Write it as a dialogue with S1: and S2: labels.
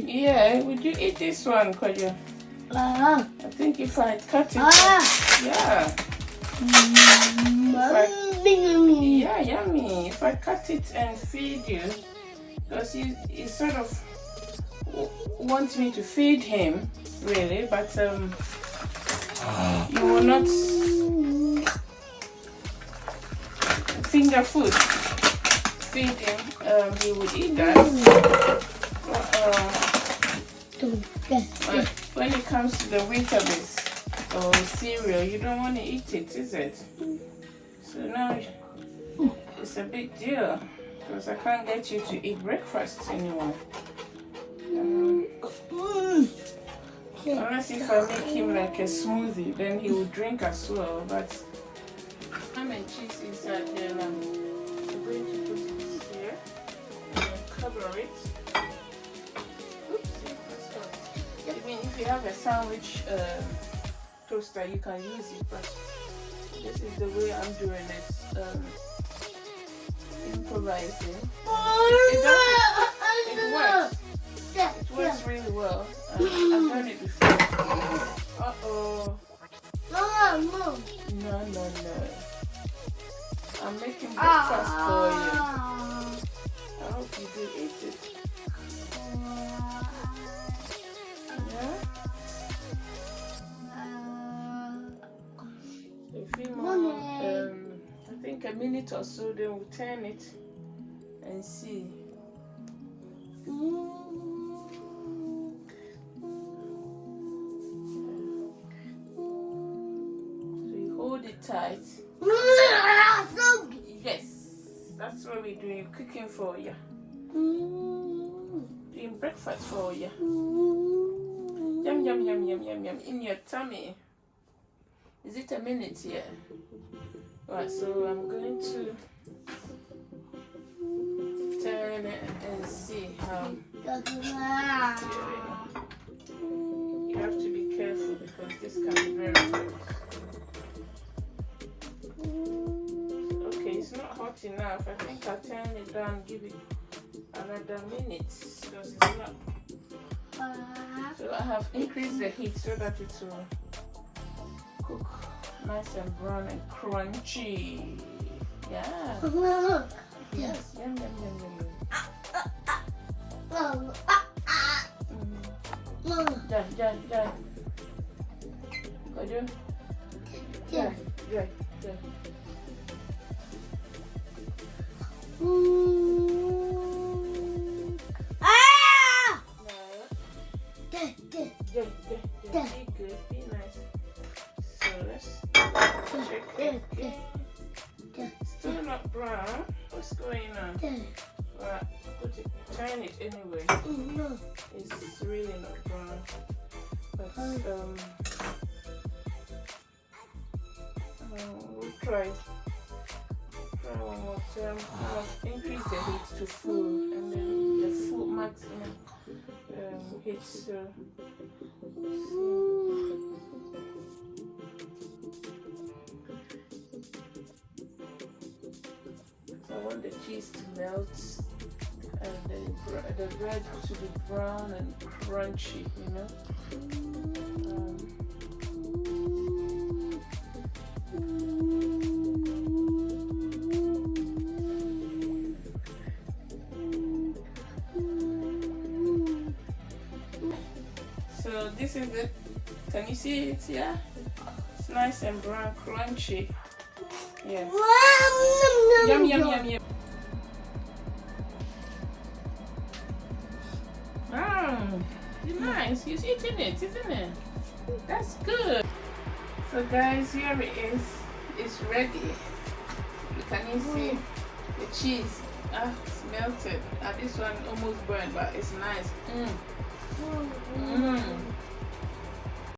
S1: Yeah, would you eat this one, Kojo? I think if I cut it, yeah. Yeah, yummy. If I cut it and feed you, because he sort of wants me to feed him, really, but you will not finger food. Feed him, he would eat that. But when it comes to the Weetabix or cereal, you don't want to eat it, is it? So now it's a big deal because I can't get you to eat breakfast anymore. Unless if I make him like a smoothie, then he will drink as well. But ham and cheese inside here, and I'm going to put this here and cover it. I mean, if you have a sandwich toaster, you can use it, but this is the way I'm doing it. Improvising. It works. It works really well. I've done it before. Uh-oh. No. I'm making breakfast for you. I hope you do eat it. Yeah? A few more, I think a minute or so, then we'll turn it and see. So you hold it tight. Yes, that's what we're doing. Cooking for you. Doing breakfast for you. Yum, yum, yum, yum, yum, yum. In your tummy. Is it a minute here? Right, so I'm going to turn it and see how. You have to be careful because this can be very hot. Okay, it's not hot enough. I think I'll turn it down, give it another minute because it's not. So I have increased the heat so that it will cook nice and brown and crunchy. Yeah. Yes. Yum, yum, yum, yum, yum. Done. Got you? Yeah. Be good, be nice. So let's check it. Still not brown. What's going on? Right, turn it anyway. It's really not brown. But we'll try one more time. Increase the heat to full, and then the full maximum heat. So I want the cheese to melt and the bread to be brown and crunchy, you know. So this is it. Can you see it? Yeah, it's nice and brown, crunchy. Yeah. Yum, yum, yum, yum. Nice. He's eating it, isn't it? That's good. So guys, here it is. It's ready. Can you see the cheese? It's melted. This one almost burned, but it's nice.